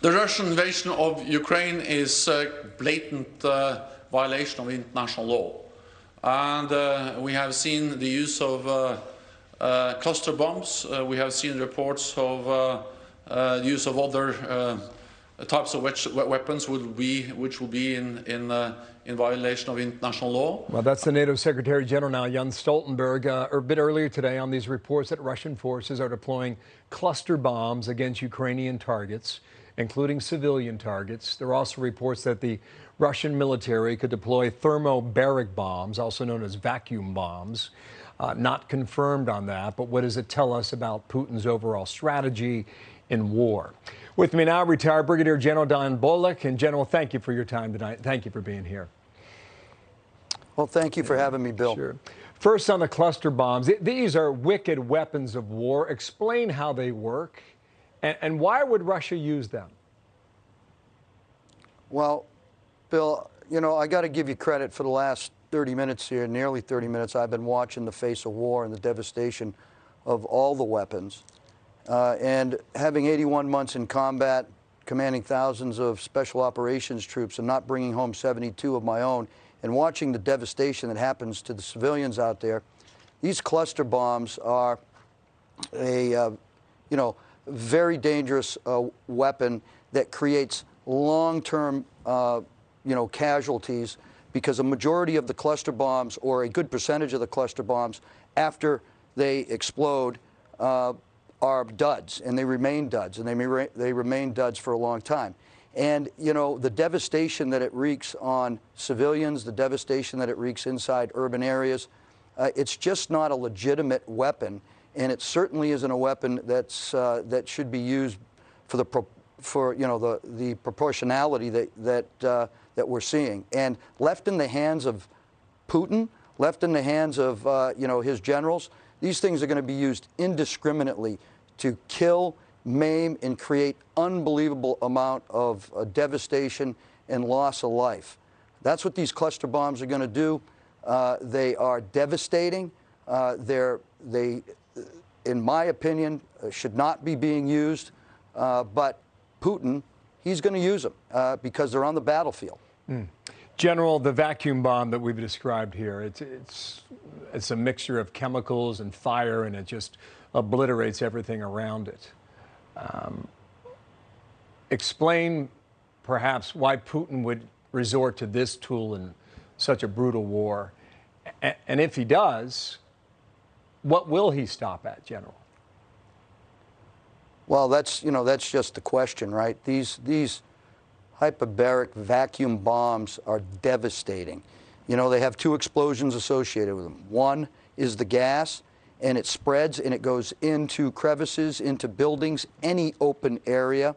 The Russian invasion of Ukraine is a blatant violation of international law. And we have seen the use of cluster bombs. We have seen reports of the use of other types of weapons which will be in violation of international law. Well, that's the NATO Secretary General now, Jens Stoltenberg, a bit earlier today on these reports that Russian forces are deploying cluster bombs against Ukrainian targets, including civilian targets. There are also reports that the Russian military could deploy thermobaric bombs, also known as vacuum bombs. Not confirmed on that, but what does it tell us about Putin's overall strategy in war? With me now, retired Brigadier General Don Bolduc. And General, thank you for your time tonight. Thank you for being here. Well, thank you for having me, Bill. Sure. First, on the cluster bombs, these are wicked weapons of war. Explain how they work, and why would Russia use them? Well, Bill, you know, I got to give you credit for the last 30 minutes here, nearly 30 minutes. I've been watching the face of war and the devastation of all the weapons. And having 81 months in combat, commanding thousands of special operations troops and not bringing home 72 of my own, and watching the devastation that happens to the civilians out there, these cluster bombs are a very dangerous weapon that creates long-term casualties, because a majority of the cluster bombs, or a good percentage of the cluster bombs, after they explode, are duds, and they remain duds, and they remain duds for a long time. And, you know, the devastation that it wreaks on civilians, the devastation that it wreaks inside urban areas, it's just not a legitimate weapon, and it certainly isn't a weapon that should be used for the proportionality that we're seeing. And left in the hands of Putin, left in the hands of his generals, these things are going to be used indiscriminately to kill, maim, and create unbelievable amount of devastation and loss of life. That's what these cluster bombs are going to do. They are devastating. They, in my opinion, should not be being used. But Putin, he's going to use them because they're on the battlefield. General, the vacuum bomb that we've described here, it's a mixture of chemicals and fire, and it just obliterates everything around it. Explain perhaps why Putin would resort to this tool in such a brutal war. And if he does, what will he stop at, General? Well, that's just the question, right? These hyperbaric vacuum bombs are devastating. You know, they have two explosions associated with them. One is the gas, and it spreads and it goes into crevices, into buildings, any open area.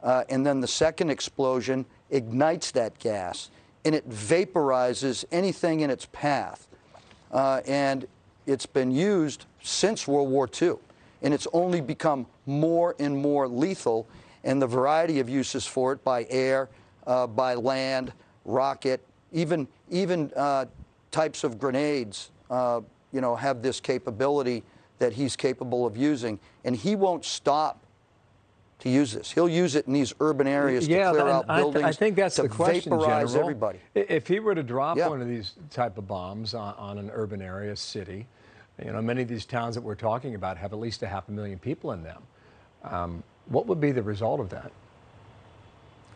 And then the second explosion ignites that gas, and it vaporizes anything in its path. And it's been used since World War II, and it's only become more and more lethal, and the variety of uses for it by air, by land, rocket, even types of grenades, have this capability that he's capable of using, and he won't stop to use this. He'll use it in these urban areas to clear out buildings. I think that's the question, vaporize General. Everybody. If he were to drop one of these type of bombs on an urban area, city, you know, many of these towns that we're talking about have at least 500,000 people in them. What would be the result of that?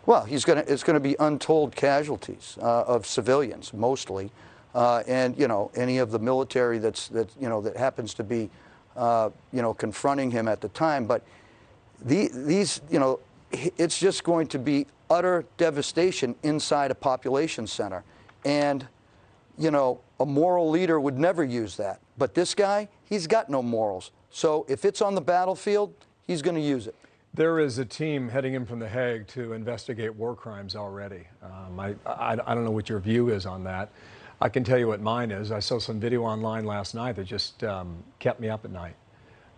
Well, it's going to be untold casualties of civilians, mostly, and any of the military that happens to be confronting him at the time. But it's just going to be utter devastation inside a population center, and a moral leader would never use that. But this guy, he's got no morals. So if it's on the battlefield, he's going to use it. There is a team heading in from The Hague to investigate war crimes already. I don't know what your view is on that. I can tell you what mine is. I saw some video online last night that just kept me up at night.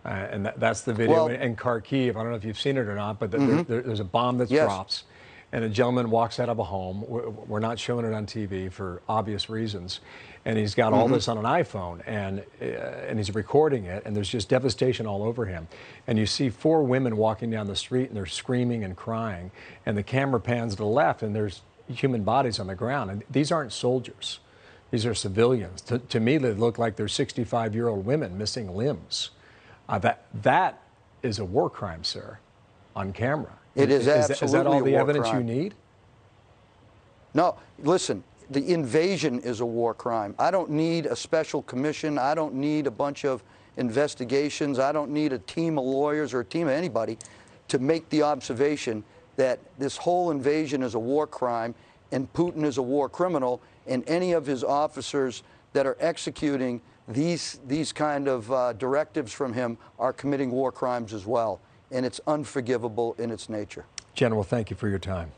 And that's the video in Kharkiv. I don't know if you've seen it or not, but there's a bomb that drops. and a gentleman walks out of a home. We're not showing it on TV for obvious reasons. And he's got all this on an iPhone, and he's recording it, and there's just devastation all over him. And you see 4 women walking down the street, and they're screaming and crying. And the camera pans to the left, and there's human bodies on the ground. And these aren't soldiers. These are civilians. To me, they look like they're 65-year-old women missing limbs. That is a war crime, sir, on camera. It is absolutely Is that all the a war evidence crime. you need? No, listen, the invasion is a war crime. I don't need a special commission. I don't need a bunch of investigations. I don't need a team of lawyers or a team of anybody to make the observation that this whole invasion is a war crime and Putin is a war criminal, and any of his officers that are executing these kind of directives from him are committing war crimes as well. And it's unforgivable in its nature. General, thank you for your time.